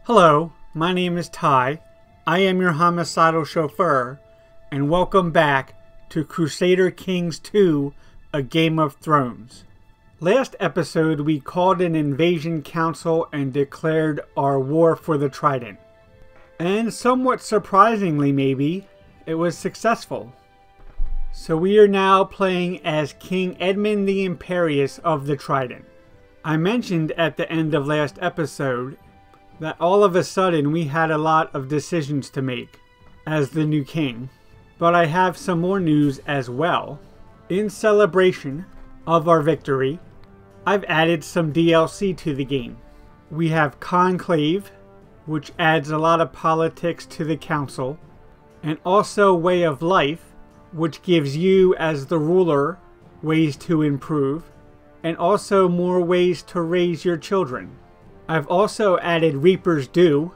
Hello, my name is Ty. I am your homicidal chauffeur, and welcome back to Crusader Kings 2, A Game of Thrones. Last episode we called an invasion council and declared our war for the Trident. And somewhat surprisingly maybe, it was successful. So we are now playing as King Edmund the Imperious of the Trident. I mentioned at the end of last episode that all of a sudden we had a lot of decisions to make as the new king. But I have some more news as well. In celebration of our victory, I've added some DLC to the game. We have Conclave, which adds a lot of politics to the council, and also Way of Life, which gives you as the ruler ways to improve, and also more ways to raise your children. I've also added Reaper's Due,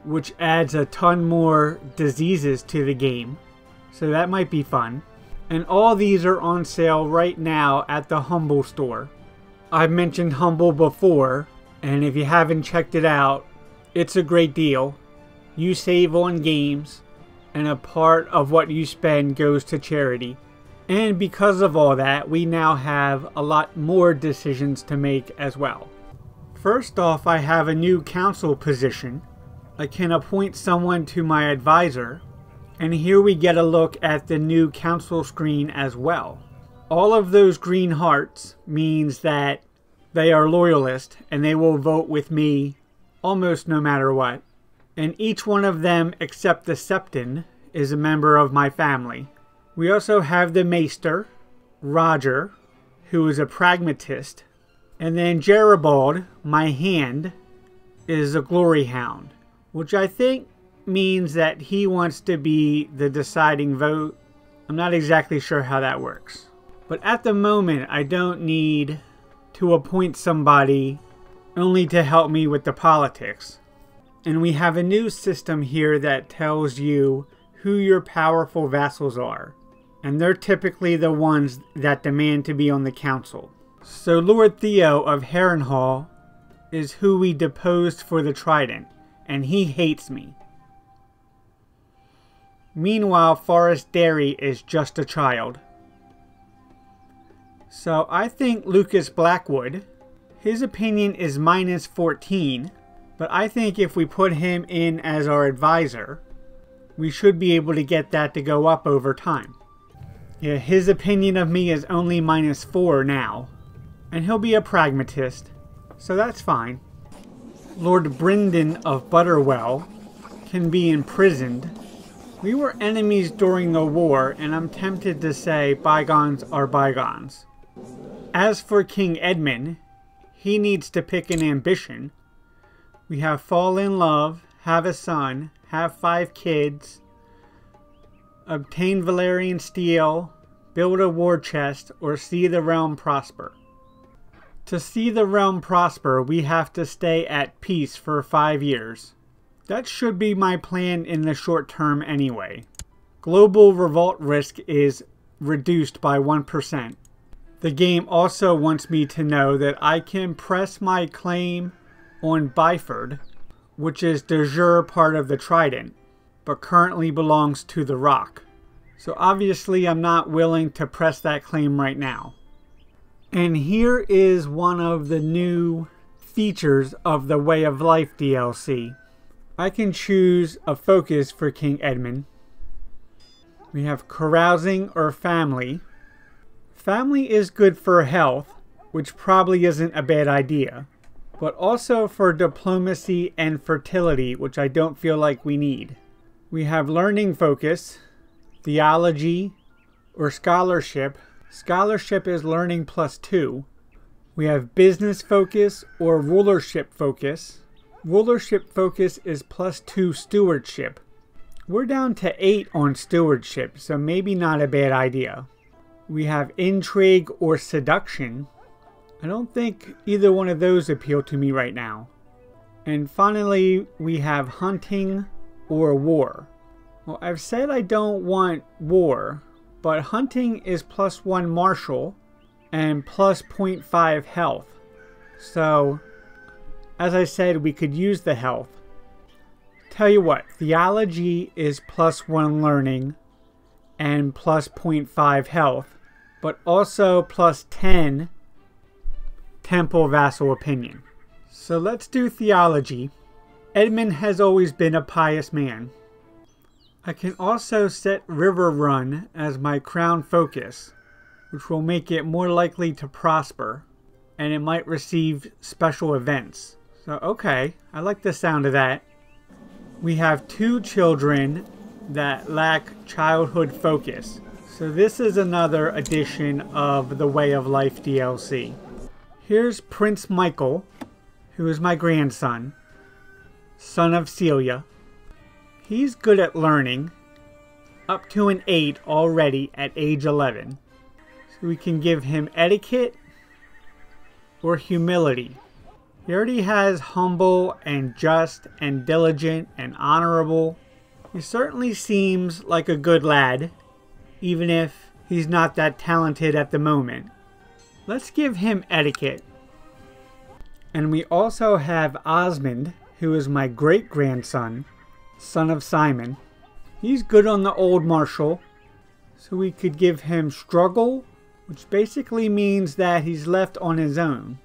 which adds a ton more diseases to the game, so that might be fun. And all these are on sale right now at the Humble store. I've mentioned Humble before, and if you haven't checked it out, it's a great deal. You save on games, and a part of what you spend goes to charity. And because of all that, we now have a lot more decisions to make as well. First off, I have a new council position. I can appoint someone to my advisor, and here we get a look at the new council screen as well. All of those green hearts means that they are loyalist and they will vote with me almost no matter what. And each one of them except the Septon is a member of my family. We also have the Maester, Roger, who is a pragmatist. And then Jeribald, my hand, is a glory hound, which I think means that he wants to be the deciding vote. I'm not exactly sure how that works. But at the moment, I don't need to appoint somebody only to help me with the politics. And we have a new system here that tells you who your powerful vassals are. And they're typically the ones that demand to be on the council. So Lord Theo of Harrenhal is who we deposed for the Trident, and he hates me. Meanwhile, Forrest Derry is just a child. So I think Lucas Blackwood, his opinion is -14, but I think if we put him in as our advisor, we should be able to get that to go up over time. Yeah, his opinion of me is only -4 now. And he'll be a pragmatist, so that's fine. Lord Brynden of Butterwell can be imprisoned. We were enemies during the war, and I'm tempted to say bygones are bygones. As for King Edmund, he needs to pick an ambition. We have fall in love, have a son, have 5 kids, obtain Valyrian steel, build a war chest, or see the realm prosper. To see the realm prosper, we have to stay at peace for 5 years. That should be my plan in the short term anyway. Global revolt risk is reduced by 1%. The game also wants me to know that I can press my claim on Byford, which is de jure part of the Trident, but currently belongs to the Rock. So obviously I'm not willing to press that claim right now. And here is one of the new features of the Way of Life DLC. I can choose a focus for King Edmund. We have carousing or family. Family is good for health, which probably isn't a bad idea, but also for diplomacy and fertility, which I don't feel like we need. We have learning focus, theology, or scholarship. Scholarship is learning +2. We have business focus or rulership focus. Rulership focus is +2 stewardship. We're down to 8 on stewardship, so maybe not a bad idea. We have intrigue or seduction. I don't think either one of those appeal to me right now. And finally, we have hunting or war. Well, I've said I don't want war, but hunting is +1 martial and +0.5 health. So, as I said, we could use the health. Tell you what, theology is +1 learning and +0.5 health, but also +10 temple vassal opinion. So let's do theology. Edmund has always been a pious man. I can also set River Run as my crown focus, which will make it more likely to prosper, and it might receive special events. So okay, I like the sound of that. We have 2 children that lack childhood focus. So this is another edition of the Way of Life DLC. Here's Prince Michael, who is my grandson, son of Celia. He's good at learning, up to an 8 already at age 11. So we can give him etiquette or humility. He already has humble and just and diligent and honorable. He certainly seems like a good lad, even if he's not that talented at the moment. Let's give him etiquette. And we also have Osmond, who is my great-grandson, son of Simon. He's good on the old martial, so we could give him struggle, which basically means that he's left on his own.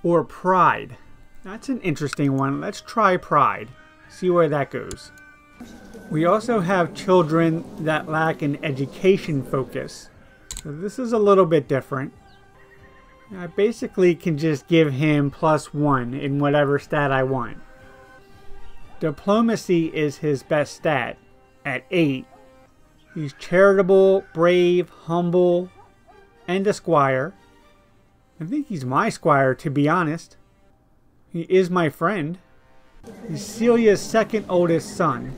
Or pride. That's an interesting one. Let's try pride. See where that goes. We also have children that lack an education focus. So this is a little bit different. I basically can just give him +1 in whatever stat I want. Diplomacy is his best stat at 8. He's charitable, brave, humble, and a squire. I think he's my squire, to be honest. He is my friend. He's Celia's second oldest son.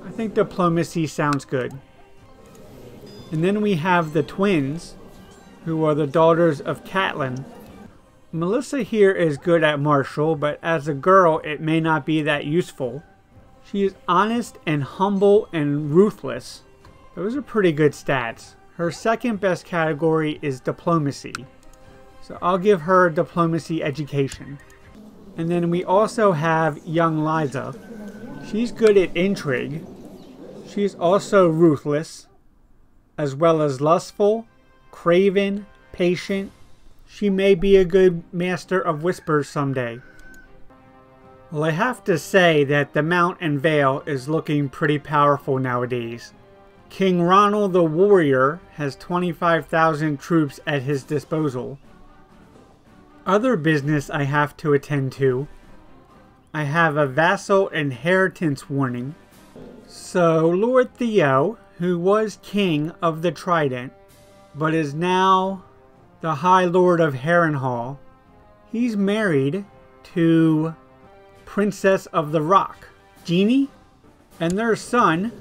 I think diplomacy sounds good. And then we have the twins, who are the daughters of Catelyn. Melissa here is good at martial, but as a girl it may not be that useful. She is honest and humble and ruthless. Those are pretty good stats. Her second best category is diplomacy. So I'll give her diplomacy education. And then we also have young Liza. She's good at intrigue. She's also ruthless, as well as lustful, craven, patient. She may be a good master of whispers someday. Well, I have to say that the Mount and Vale is looking pretty powerful nowadays. King Ronald the Warrior has 25,000 troops at his disposal. Other business I have to attend to. I have a vassal inheritance warning. So Lord Theo, who was king of the Trident, but is now the High Lord of Harrenhal, he's married to Princess of the Rock, Jeannie, and their son,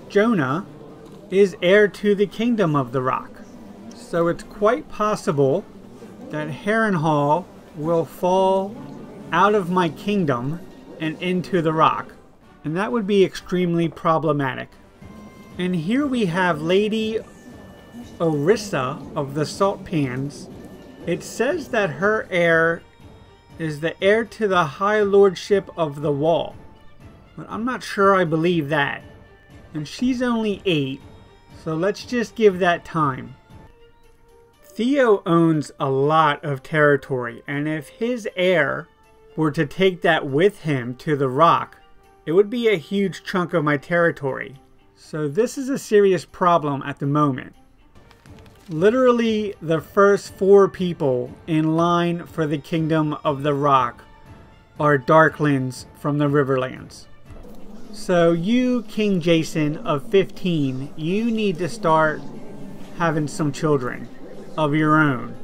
Jonah, is heir to the Kingdom of the Rock. So it's quite possible that Harrenhal will fall out of my kingdom and into the rock, and that would be extremely problematic. And here we have Lady Orissa of the Salt Pans. It says that her heir is the heir to the High Lordship of the Wall, but I'm not sure I believe that. And she's only 8, so let's just give that time. Theo owns a lot of territory, and if his heir were to take that with him to the rock, it would be a huge chunk of my territory. So this is a serious problem at the moment. Literally the first 4 people in line for the Kingdom of the Rock are Darklings from the Riverlands. So you, King Jason of 15, you need to start having some children of your own,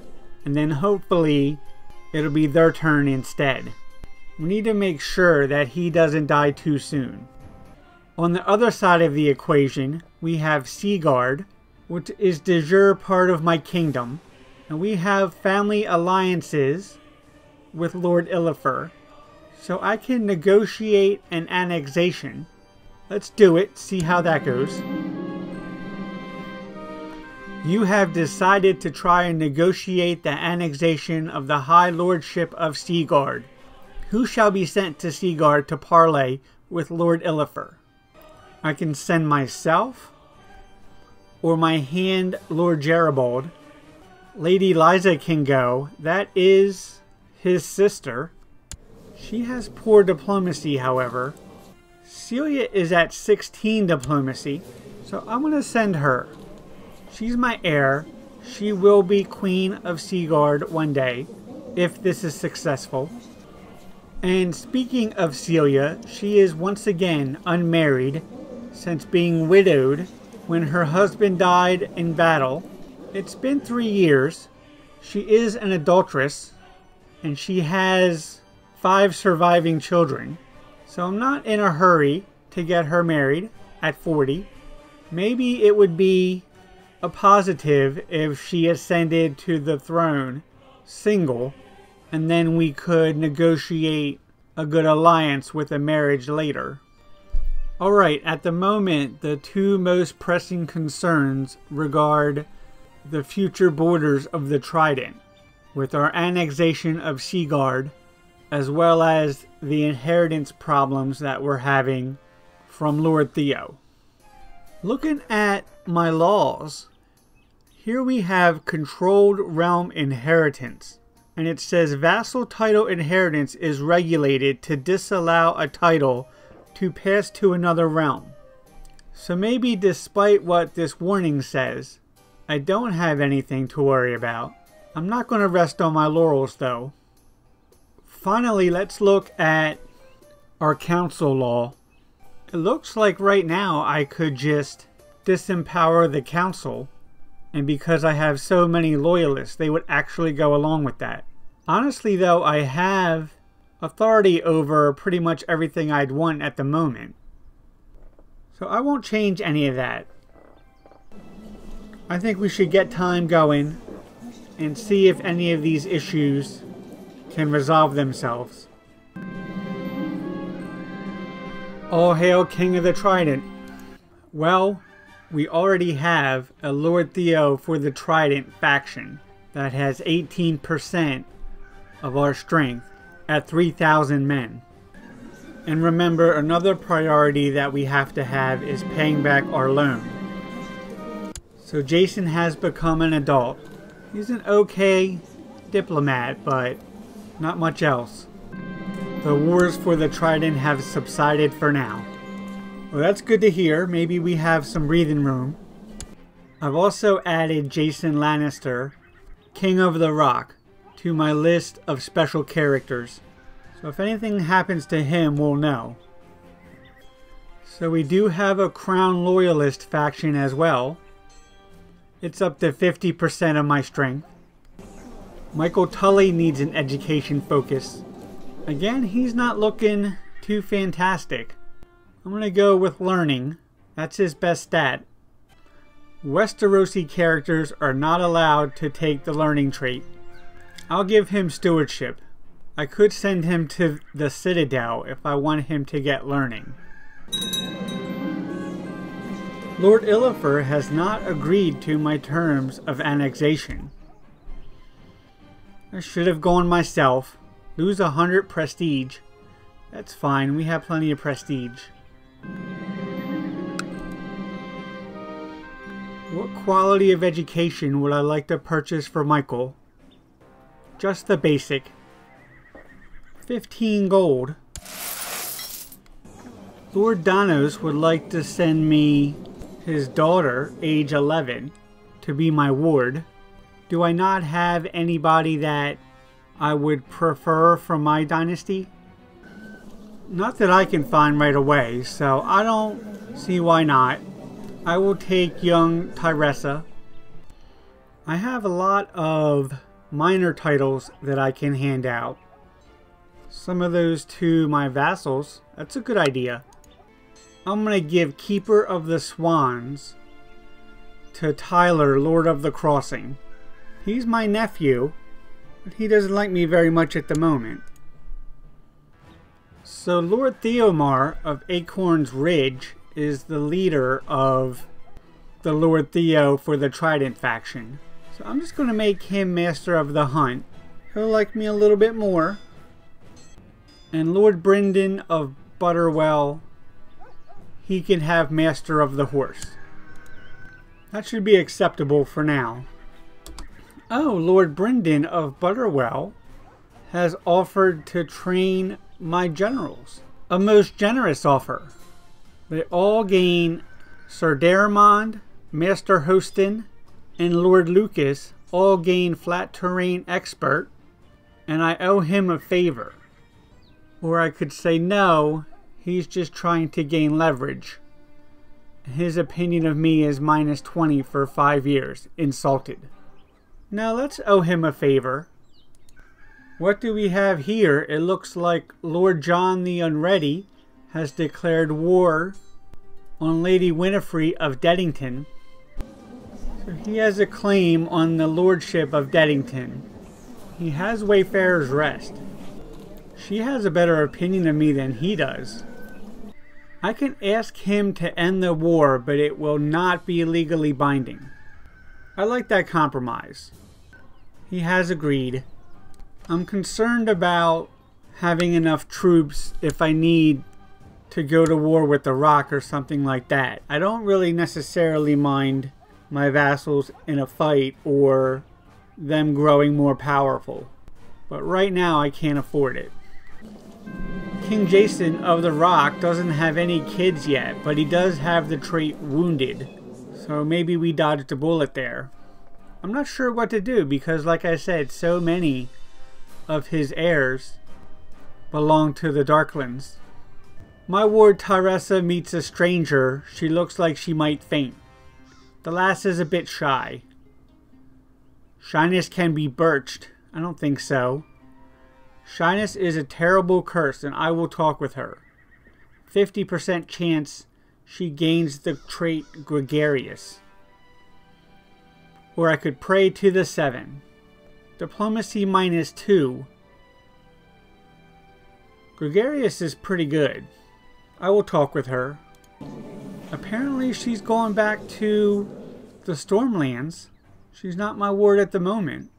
and then hopefully it'll be their turn instead. We need to make sure that he doesn't die too soon. On the other side of the equation, we have Seaguard, which is de jure part of my kingdom, and we have family alliances with Lord Illifer, so I can negotiate an annexation. Let's do it, see how that goes. You have decided to try and negotiate the annexation of the High Lordship of Seaguard. Who shall be sent to Seaguard to parley with Lord Illiffer. I can send myself or my hand Lord Geribald. Lady Liza can go. That is his sister. She has poor diplomacy, however. Celia is at 16 diplomacy, so I'm going to send her. She's my heir. She will be Queen of Seaguard one day, if this is successful. And speaking of Celia, she is once again unmarried since being widowed when her husband died in battle. It's been 3 years. She is an adulteress, and she has 5 surviving children. So I'm not in a hurry to get her married at 40. Maybe it would be a positive if she ascended to the throne single, and then we could negotiate a good alliance with a marriage later. Alright, at the moment, the 2 most pressing concerns regard the future borders of the Trident, with our annexation of Seaguard, as well as the inheritance problems that we're having from Lord Theo. Looking at my laws, here we have controlled realm inheritance, and it says vassal title inheritance is regulated to disallow a title to pass to another realm. So maybe despite what this warning says, I don't have anything to worry about. I'm not going to rest on my laurels though. Finally, let's look at our council law. It looks like right now I could just disempower the council, and because I have so many loyalists, they would actually go along with that. Honestly though, I have authority over pretty much everything I'd want at the moment. So I won't change any of that. I think we should get time going and see if any of these issues can resolve themselves. All hail King of the Trident. Well, we already have a Lord Theo for the Trident faction that has 18% of our strength at 3,000 men. And remember, another priority that we have to have is paying back our loan. So Jason has become an adult. He's an okay diplomat, but not much else. The wars for the Trident have subsided for now. Well, that's good to hear. Maybe we have some breathing room. I've also added Jason Lannister, King of the Rock, to my list of special characters. So if anything happens to him, we'll know. So we do have a Crown Loyalist faction as well. It's up to 50% of my strength. Michael Tully needs an education focus. Again, he's not looking too fantastic. I'm going to go with learning. That's his best stat. Westerosi characters are not allowed to take the learning trait. I'll give him stewardship. I could send him to the Citadel if I want him to get learning. Lord Illiffer has not agreed to my terms of annexation. I should have gone myself. Lose 100 prestige. That's fine, we have plenty of prestige. What quality of education would I like to purchase for Michael? Just the basic. 15 gold. Lord Danos would like to send me his daughter, age 11, to be my ward. Do I not have anybody that I would prefer from my dynasty? Not that I can find right away, so I don't see why not. I will take young Tyressa. I have a lot of minor titles that I can hand out. Some of those to my vassals. That's a good idea. I'm going to give Keeper of the Swans to Tyler, Lord of the Crossing. He's my nephew, but he doesn't like me very much at the moment. So Lord Theomar of Acorn's Ridge is the leader of the Lord Theo for the Trident faction. So I'm just going to make him Master of the Hunt. He'll like me a little bit more. And Lord Brendan of Butterwell, he can have Master of the Horse. That should be acceptable for now. Oh, Lord Brendan of Butterwell has offered to train my generals. A most generous offer. They all gain Sir Daramond, Master Hostin, and Lord Lucas all gain Flat Terrain Expert, and I owe him a favor. Or I could say no, he's just trying to gain leverage. His opinion of me is -20 for 5 years. Insulted. Now let's owe him a favor. What do we have here? It looks like Lord John the Unready has declared war on Lady Winifred of Deddington. So he has a claim on the lordship of Deddington. He has Wayfarer's Rest. She has a better opinion of me than he does. I can ask him to end the war, but it will not be legally binding. I like that compromise. He has agreed. I'm concerned about having enough troops if I need to go to war with the Rock or something like that. I don't really necessarily mind my vassals in a fight or them growing more powerful. But right now I can't afford it. King Jason of the Rock doesn't have any kids yet, but he does have the trait Wounded. So maybe we dodged a bullet there. I'm not sure what to do because, like I said, so many of his heirs belong to the Darklands. My ward Tyressa meets a stranger. She looks like she might faint. The lass is a bit shy. Shyness can be birched. I don't think so. Shyness is a terrible curse, and I will talk with her. 50% chance she gains the trait Gregarious. Or I could pray to the 7. Diplomacy -2. Gregarious is pretty good. I will talk with her. Apparently she's going back to the Stormlands. She's not my ward at the moment.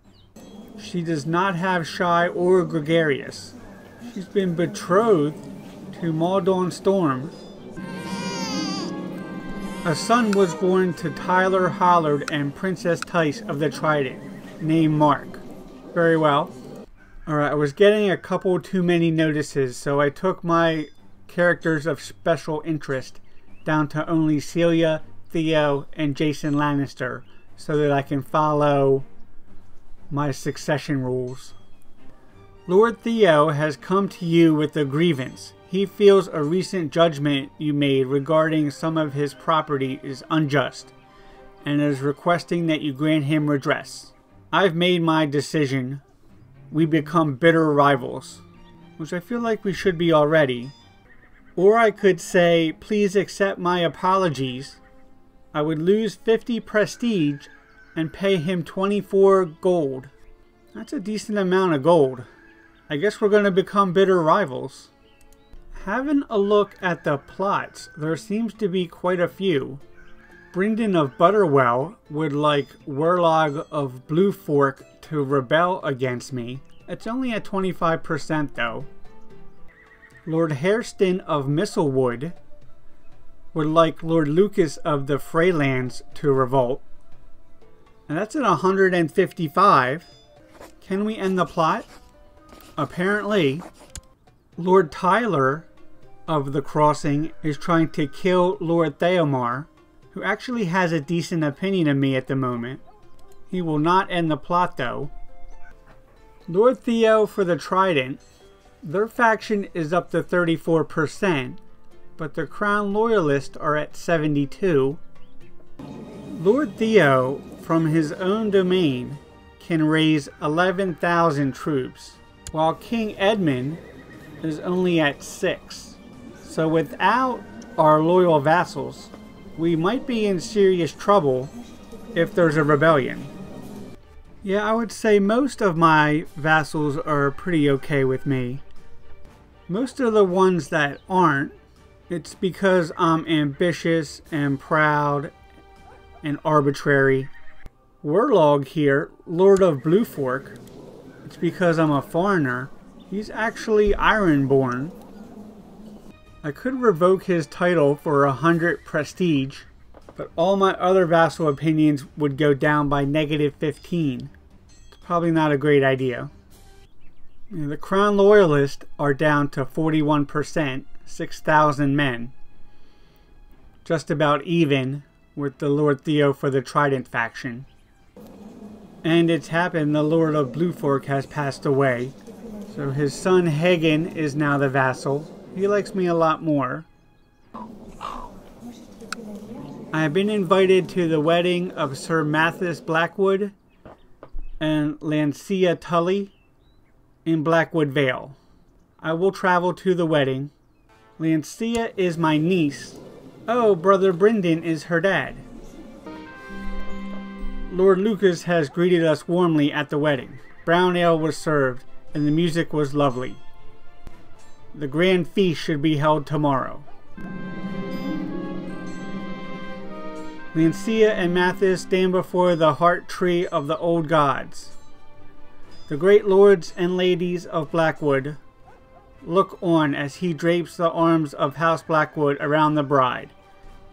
She does not have Shy or Gregarious. She's been betrothed to Maldon Storm. A son was born to Tyler Hollard and Princess Tice of the Trident, named Mark. Very well. Alright, I was getting a couple too many notices, so I took my characters of special interest down to only Celia, Theo, and Jason Lannister, so that I can follow my succession rules. Lord Theo has come to you with a grievance. He feels a recent judgment you made regarding some of his property is unjust, and is requesting that you grant him redress. I've made my decision. We become bitter rivals, which I feel like we should be already. Or I could say, please accept my apologies. I would lose 50 prestige and pay him 24 gold. That's a decent amount of gold. I guess we're going to become bitter rivals. Having a look at the plots, there seems to be quite a few. Brendan of Butterwell would like Werlog of Blue Fork to rebel against me. It's only at 25% though. Lord Hairston of Mistlewood would like Lord Lucas of the Freylands to revolt. And that's at 155. Can we end the plot? Apparently, Lord Tyler of the Crossing is trying to kill Lord Theomar, who actually has a decent opinion of me at the moment. He will not end the plot though. Lord Theo for the Trident, their faction is up to 34%, but the Crown Loyalists are at 72%. Lord Theo, from his own domain, can raise 11,000 troops, while King Edmund is only at 6. So without our loyal vassals, we might be in serious trouble if there's a rebellion. Yeah, I would say most of my vassals are pretty okay with me. Most of the ones that aren't, it's because I'm ambitious and proud and arbitrary. Werlog here, Lord of Blue Fork, it's because I'm a foreigner. He's actually Ironborn. I could revoke his title for 100 prestige, but all my other vassal opinions would go down by -15. It's probably not a great idea. The Crown Loyalists are down to 41%, 6,000 men. Just about even with the Lord Theo for the Trident faction. And it's happened, the Lord of Bluefork has passed away. So his son Hagen is now the vassal. He likes me a lot more. I have been invited to the wedding of Sir Mathis Blackwood and Lancia Tully in Blackwood Vale. I will travel to the wedding. Lancia is my niece. Oh, Brother Brendan is her dad. Lord Lucas has greeted us warmly at the wedding. Brown ale was served, and the music was lovely. The grand feast should be held tomorrow. Lancia and Mathis stand before the heart tree of the old gods. The great lords and ladies of Blackwood look on as he drapes the arms of House Blackwood around the bride.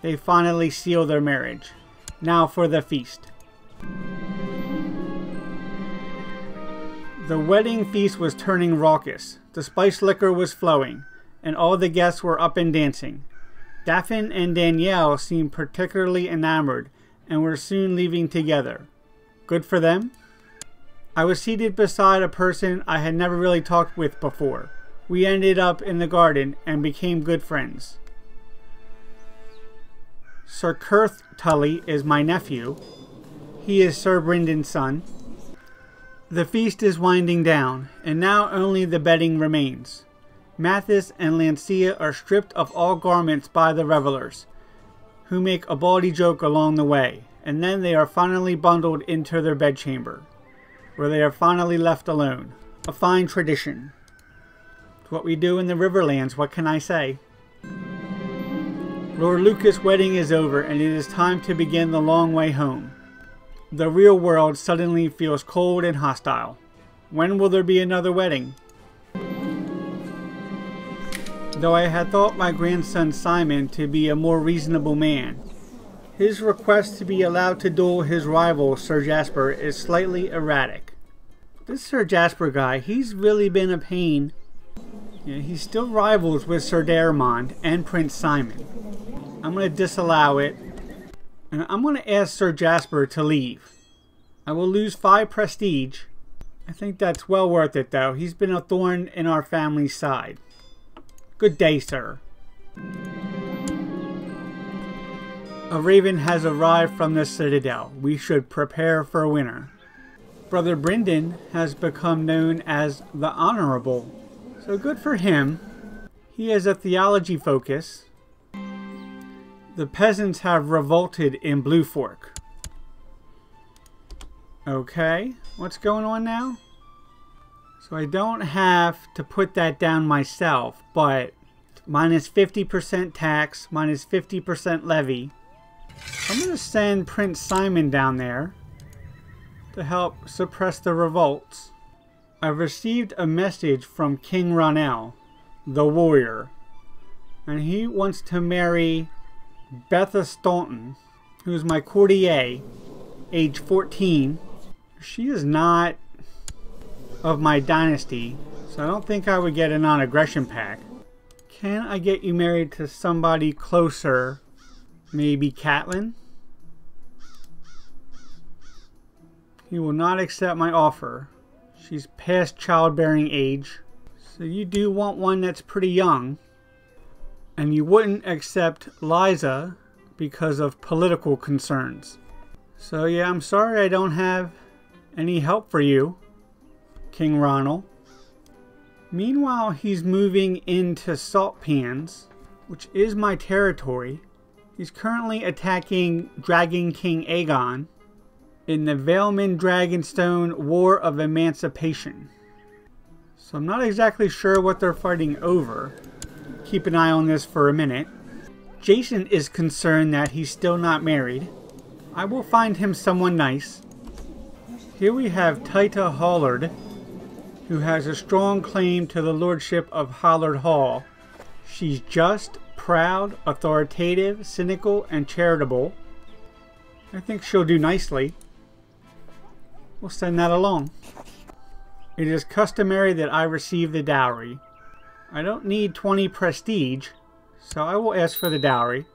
They finally seal their marriage. Now for the feast. The wedding feast was turning raucous. The spiced liquor was flowing, and all the guests were up and dancing. Daphne and Danielle seemed particularly enamored and were soon leaving together. Good for them. I was seated beside a person I had never really talked with before. We ended up in the garden and became good friends. Sir Kurth Tully is my nephew. He is Sir Brendan's son. The feast is winding down, and now only the bedding remains. Mathis and Lancia are stripped of all garments by the revelers, who make a bawdy joke along the way, and then they are finally bundled into their bedchamber, where they are finally left alone. A fine tradition. It's what we do in the Riverlands, what can I say? Lord Lucas' wedding is over, and it is time to begin the long way home. The real world suddenly feels cold and hostile. When will there be another wedding? Though I had thought my grandson Simon to be a more reasonable man, his request to be allowed to duel his rival Sir Jasper is slightly erratic. This Sir Jasper guy, he's really been a pain. Yeah, he still rivals with Sir Daramond and Prince Simon. I'm going to disallow it. And I'm going to ask Sir Jasper to leave. I will lose 5 prestige. I think that's well worth it though. He's been a thorn in our family's side. Good day, sir. A raven has arrived from the citadel. We should prepare for winter. Brother Brendan has become known as the Honorable. So good for him. He has a theology focus. The peasants have revolted in Bluefork. Okay, what's going on now? So I don't have to put that down myself, but minus 50% tax, minus 50% levy. I'm going to send Prince Simon down there to help suppress the revolts. I've received a message from King Ronell, the warrior, and he wants to marry Betha Staunton, who is my courtier, age 14. She is not of my dynasty, so I don't think I would get a non-aggression pact. Can I get you married to somebody closer? Maybe Catelyn? He will not accept my offer. She's past childbearing age. So you do want one that's pretty young. And you wouldn't accept Liza because of political concerns. So yeah, I'm sorry I don't have any help for you, King Ronald. Meanwhile, he's moving into Salt Pans, which is my territory. He's currently attacking Dragon King Aegon in the Valeman Dragonstone War of Emancipation. So I'm not exactly sure what they're fighting over. Keep an eye on this for a minute. Jason is concerned that he's still not married. I will find him someone nice. Here we have Tita Hollard, who has a strong claim to the lordship of Hollard Hall. She's just, proud, authoritative, cynical, and charitable. I think she'll do nicely. We'll send that along. It is customary that I receive the dowry. I don't need 20 prestige, so I will ask for the dowry.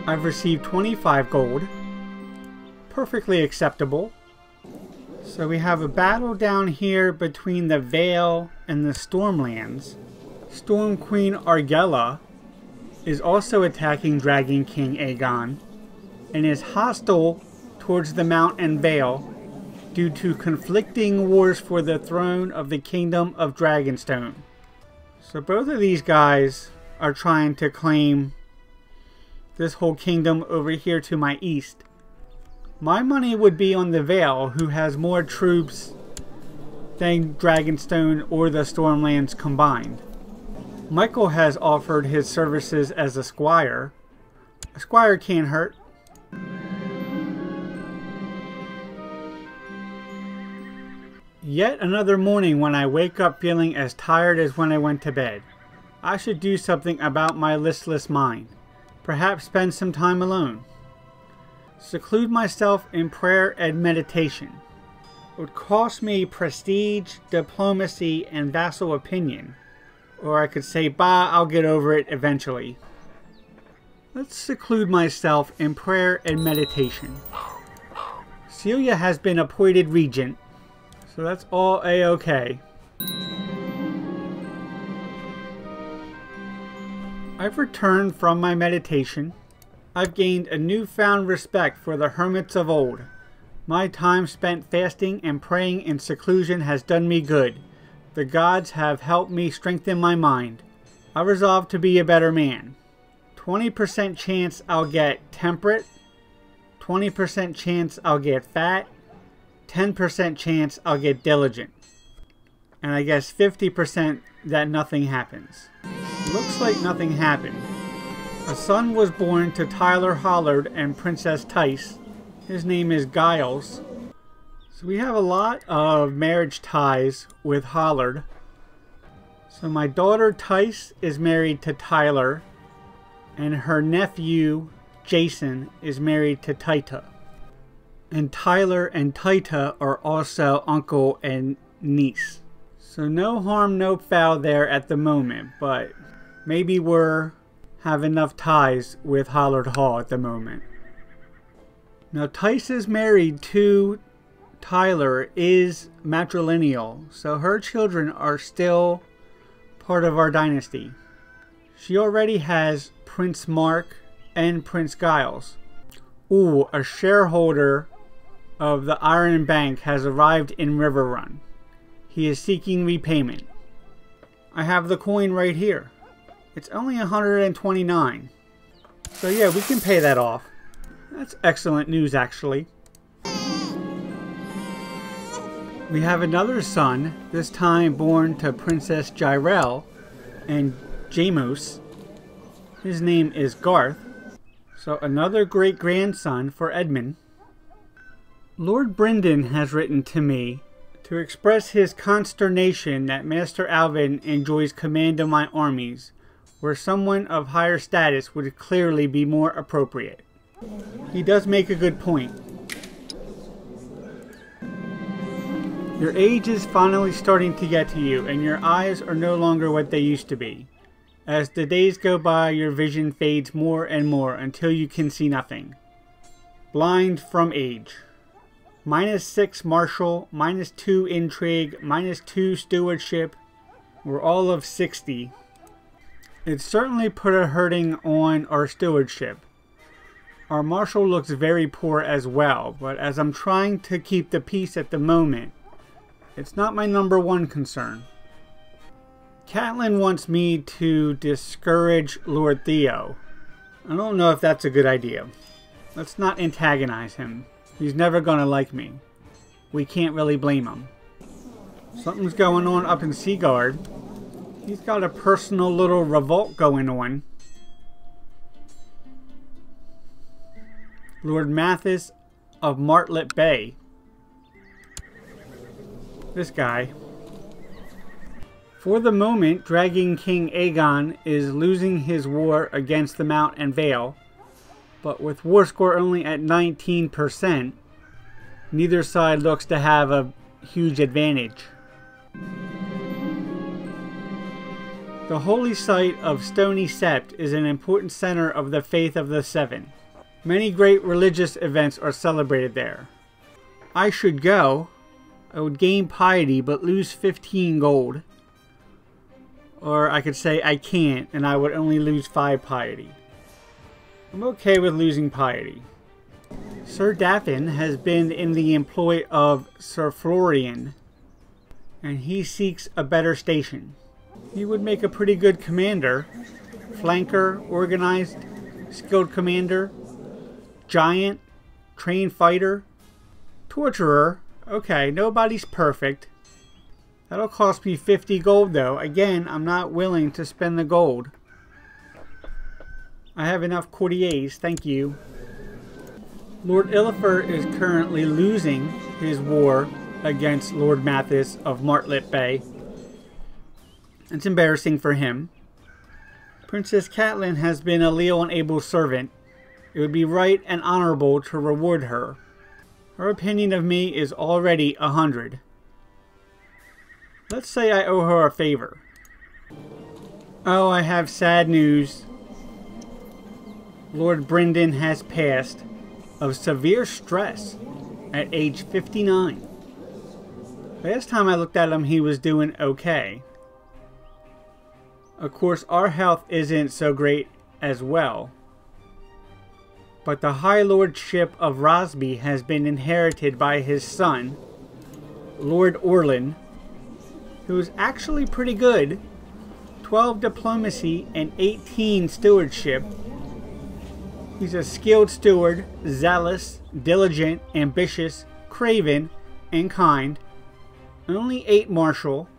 I've received 25 gold. Perfectly acceptable. So we have a battle down here between the Vale and the Stormlands. Storm Queen Argella is also attacking Dragon King Aegon and is hostile towards the Mount and Vale due to conflicting wars for the throne of the Kingdom of Dragonstone. So both of these guys are trying to claim this whole kingdom over here to my east. My money would be on the Vale, who has more troops than Dragonstone or the Stormlands combined. Michael has offered his services as a squire. A squire can't hurt. Yet another morning when I wake up feeling as tired as when I went to bed. I should do something about my listless mind. Perhaps spend some time alone. Seclude myself in prayer and meditation. It would cost me prestige, diplomacy, and vassal opinion. Or I could say, bah, I'll get over it eventually. Let's seclude myself in prayer and meditation. Celia has been appointed regent, so that's all a-okay. I've returned from my meditation. I've gained a newfound respect for the hermits of old. My time spent fasting and praying in seclusion has done me good. The gods have helped me strengthen my mind. I resolve to be a better man. 20% chance I'll get temperate. 20% chance I'll get fat. 10% chance I'll get diligent. And I guess 50% that nothing happens. Looks like nothing happened. A son was born to Tyler Hollard and Princess Tice. His name is Giles. So we have a lot of marriage ties with Hollard. So my daughter Tice is married to Tyler, and her nephew Jason is married to Tita. And Tyler and Tita are also uncle and niece. So no harm, no foul there at the moment, but maybe we're have enough ties with Hollard Hall at the moment. Now Tice is married to Tyler, is matrilineal, so her children are still part of our dynasty. She already has Prince Mark and Prince Giles. Ooh, a shareholder of the Iron Bank has arrived in Riverrun. He is seeking repayment. I have the coin right here. It's only 129. So yeah, we can pay that off. That's excellent news, actually. We have another son, this time born to Princess Jirel and Jamos. His name is Garth. So another great-grandson for Edmund. Lord Brendan has written to me to express his consternation that Master Alvin enjoys command of my armies, where someone of higher status would clearly be more appropriate. He does make a good point. Your age is finally starting to get to you, and your eyes are no longer what they used to be. As the days go by, your vision fades more and more until you can see nothing. Blind from age. -6 martial, -2 intrigue, -2 stewardship. We're all of 60. It certainly put a hurting on our stewardship. Our martial looks very poor as well, but as I'm trying to keep the peace at the moment, it's not my #1 concern. Catelyn wants me to discourage Lord Theo. I don't know if that's a good idea. Let's not antagonize him. He's never gonna like me. We can't really blame him. Something's going on up in Seaguard. He's got a personal little revolt going on. Lord Mathis of Martlet Bay. This guy. For the moment, Dragon King Aegon is losing his war against the Mount and Vale, but with war score only at 19%, neither side looks to have a huge advantage. The holy site of Stony Sept is an important center of the Faith of the Seven. Many great religious events are celebrated there. I should go. I would gain piety but lose 15 gold. Or I could say I can't and I would only lose 5 piety. I'm okay with losing piety. Sir Daffin has been in the employ of Sir Florian, and he seeks a better station. He would make a pretty good commander. Flanker, organized, skilled commander, giant, trained fighter, torturer. Okay, nobody's perfect. That'll cost me 50 gold though. Again, I'm not willing to spend the gold. I have enough courtiers, thank you. Lord Illifert is currently losing his war against Lord Mathis of Martlet Bay. It's embarrassing for him. Princess Catelyn has been a leal and able servant. It would be right and honorable to reward her. Her opinion of me is already 100. Let's say I owe her a favor. Oh, I have sad news. Lord Brynden has passed of severe stress at age 59. Last time I looked at him, he was doing okay. Of course, our health isn't so great as well. But the High Lordship of Rosby has been inherited by his son, Lord Orlin, who is actually pretty good. 12 diplomacy and 18 stewardship. He's a skilled steward, zealous, diligent, ambitious, craven, and kind. Only 8 martial.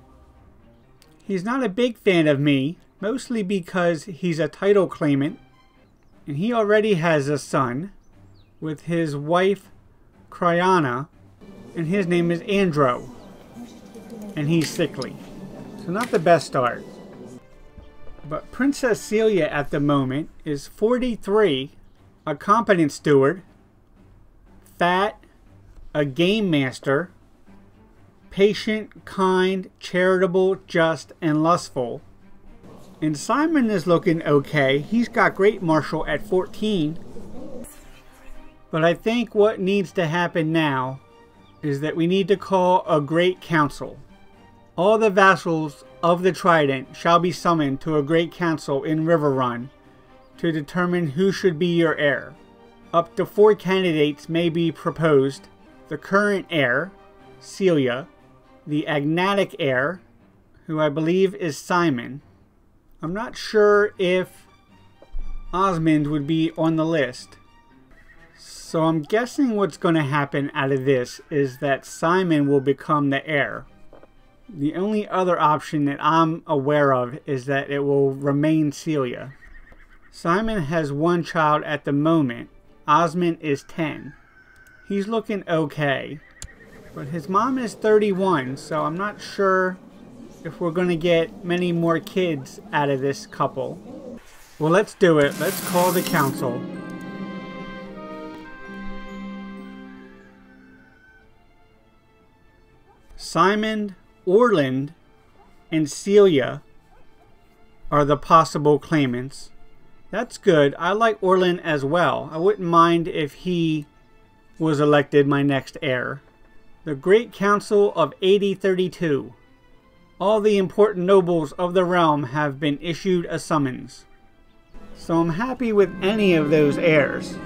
He's not a big fan of me, mostly because he's a title claimant, and he already has a son with his wife Cryana, and his name is Andro, and he's sickly. So not the best start. But Princess Celia at the moment is 43, a competent steward, fat, a game master, patient, kind, charitable, just, and lustful. And Simon is looking okay. He's got great martial at 14. But I think what needs to happen now is that we need to call a great council. All the vassals of the Trident shall be summoned to a great council in Riverrun to determine who should be your heir. Up to 4 candidates may be proposed. The current heir, Celia, the agnatic heir, who I believe is Simon. I'm not sure if Osmond would be on the list. So I'm guessing what's going to happen out of this is that Simon will become the heir. The only other option that I'm aware of is that it will remain Celia. Simon has 1 child at the moment. Osmond is 10. He's looking okay. But his mom is 31, so I'm not sure if we're going to get many more kids out of this couple. Well, let's do it. Let's call the council. Simon, Orland, and Celia are the possible claimants. That's good. I like Orland as well. I wouldn't mind if he was elected my next heir. The Great Council of 8032. All the important nobles of the realm have been issued a summons. So I'm happy with any of those heirs.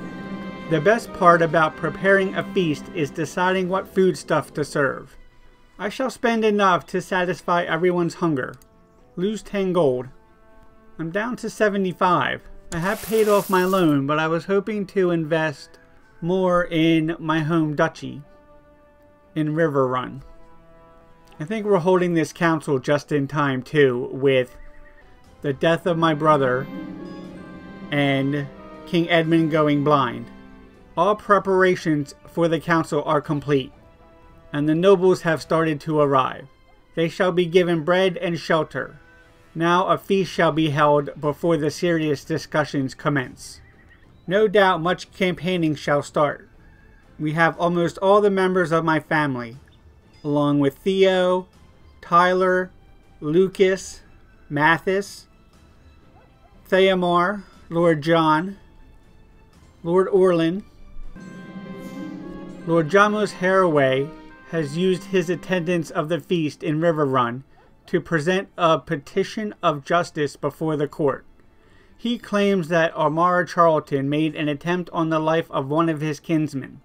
The best part about preparing a feast is deciding what foodstuff to serve. I shall spend enough to satisfy everyone's hunger. Lose 10 gold. I'm down to 75. I have paid off my loan, but I was hoping to invest more in my home duchy in Riverrun. I think we're holding this council just in time too, with the death of my brother and King Edmund going blind. All preparations for the council are complete, and the nobles have started to arrive. They shall be given bread and shelter. Now a feast shall be held before the serious discussions commence. No doubt much campaigning shall start. We have almost all the members of my family, along with Theo, Tyler, Lucas, Mathis, Theomar, Lord John, Lord Orlin. Lord Jamos Haraway has used his attendance of the feast in River Run to present a petition of justice before the court. He claims that Amara Charlton made an attempt on the life of one of his kinsmen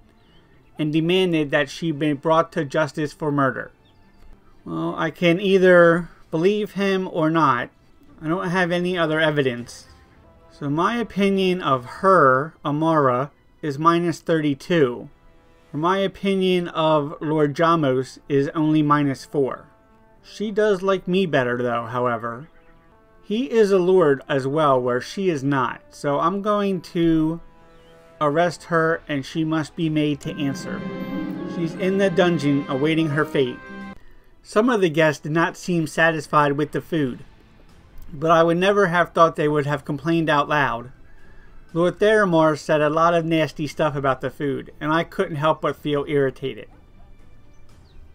and demanded that she be brought to justice for murder. Well, I can either believe him or not. I don't have any other evidence. So my opinion of her, Amara, is minus 32. My opinion of Lord Jamos is only minus 4. She does like me better though, however. He is a lord as well, where she is not. So I'm going to arrest her and she must be made to answer. She's in the dungeon awaiting her fate. Some of the guests did not seem satisfied with the food, but I would never have thought they would have complained out loud. Lord Theramar said a lot of nasty stuff about the food, and I couldn't help but feel irritated.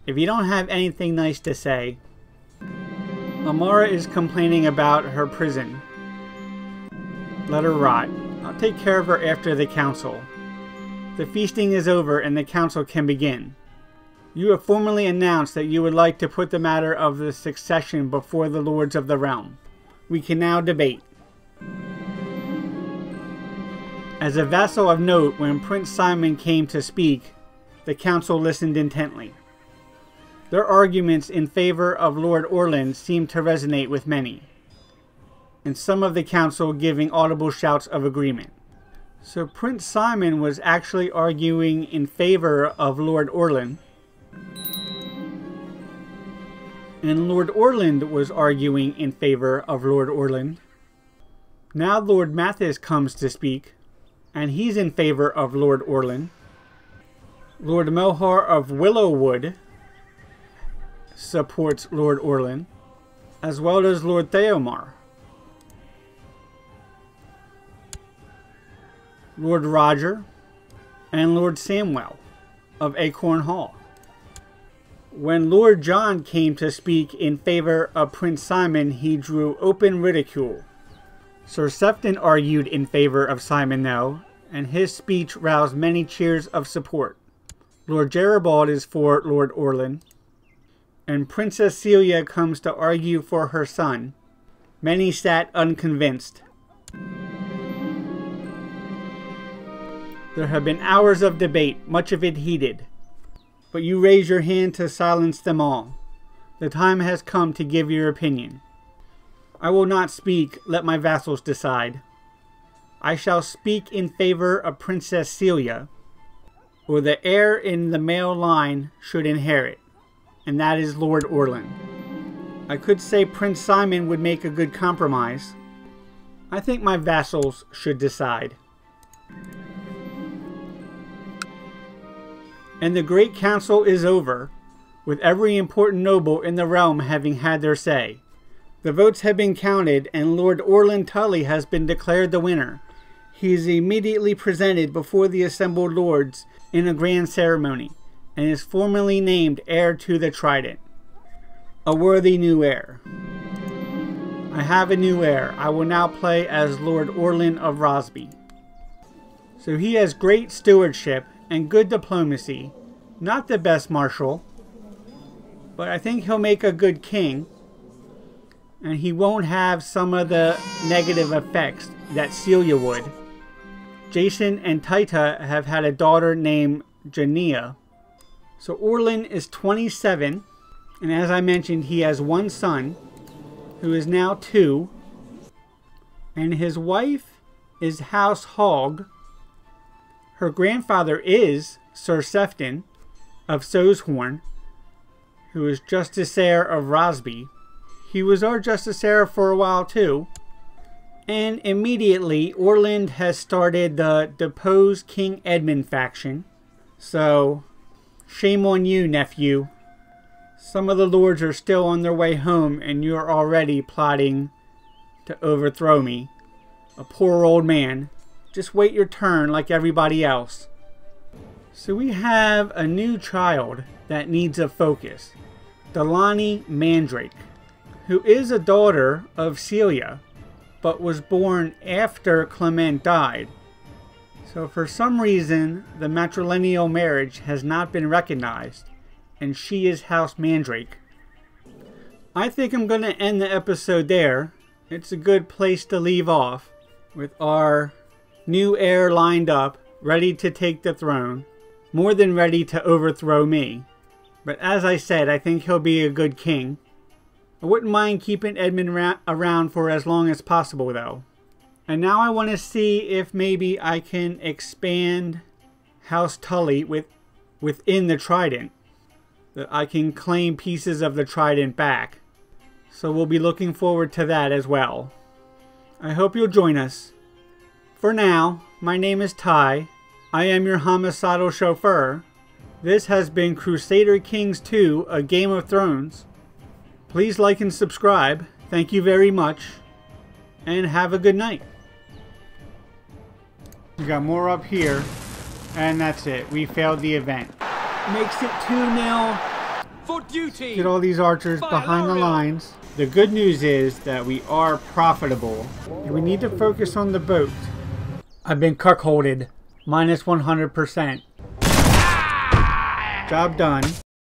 If you don't have anything nice to say, Amara is complaining about her prison. Let her rot. I'll take care of her after the council. The feasting is over and the council can begin. You have formally announced that you would like to put the matter of the succession before the lords of the realm. We can now debate. As a vassal of note, when Prince Simon came to speak, the council listened intently. Their arguments in favor of Lord Orlin seemed to resonate with many, and some of the council giving audible shouts of agreement. So Prince Simon was actually arguing in favor of Lord Orlin, and Lord Orland was arguing in favor of Lord Orlin. Now Lord Mathis comes to speak, and he's in favor of Lord Orlin. Lord Melhar of Willowwood supports Lord Orlin, as well as Lord Theomar. Lord Roger and Lord Samwell of Acorn Hall. When Lord John came to speak in favor of Prince Simon, he drew open ridicule. Sir Sefton argued in favor of Simon though, and his speech roused many cheers of support. Lord Geribald is for Lord Orlin, and Princess Celia comes to argue for her son. Many sat unconvinced. There have been hours of debate, much of it heated, but you raise your hand to silence them all. The time has come to give your opinion. I will not speak, let my vassals decide. I shall speak in favor of Princess Celia, or the heir in the male line should inherit, and that is Lord Orlin. I could say Prince Simon would make a good compromise. I think my vassals should decide. And the great council is over, with every important noble in the realm having had their say. The votes have been counted, and Lord Orlin Tully has been declared the winner. He is immediately presented before the assembled lords in a grand ceremony, and is formally named heir to the Trident. A worthy new heir. I have a new heir. I will now play as Lord Orlin of Rosby. So he has great stewardship and good diplomacy. Not the best marshal, but I think he'll make a good king. And he won't have some of the negative effects that Celia would. Jason and Taita have had a daughter named Jania. So Orlin is 27, and as I mentioned, he has one son, who is now 2, and his wife is House Hogg. Her grandfather is Sir Sefton of Sowshorn, who is Justiciar of Rosby. He was our Justiciar for a while too. And immediately, Orland has started the deposed King Edmund faction. So, shame on you, nephew. Some of the lords are still on their way home and you're already plotting to overthrow me. A poor old man. Just wait your turn like everybody else. So we have a new child that needs a focus. Delaney Mandrake, who is a daughter of Celia, but was born after Clement died. So for some reason, the matrilineal marriage has not been recognized, and she is House Mandrake. I think I'm going to end the episode there. It's a good place to leave off, with our new heir lined up, ready to take the throne, more than ready to overthrow me. But as I said, I think he'll be a good king. I wouldn't mind keeping Edmund around for as long as possible though. And now I want to see if maybe I can expand House Tully within the Trident. That I can claim pieces of the Trident back. So we'll be looking forward to that as well. I hope you'll join us. For now, my name is Ty. I am your homicidal chauffeur. This has been Crusader Kings 2, A Game of Thrones. Please like and subscribe. Thank you very much. And have a good night. We got more up here. And that's it. We failed the event. Makes it 2-0. For duty. Get all these archers behind the lines. The good news is that we are profitable. And we need to focus on the boat. I've been cuckolded. -100%. Job done.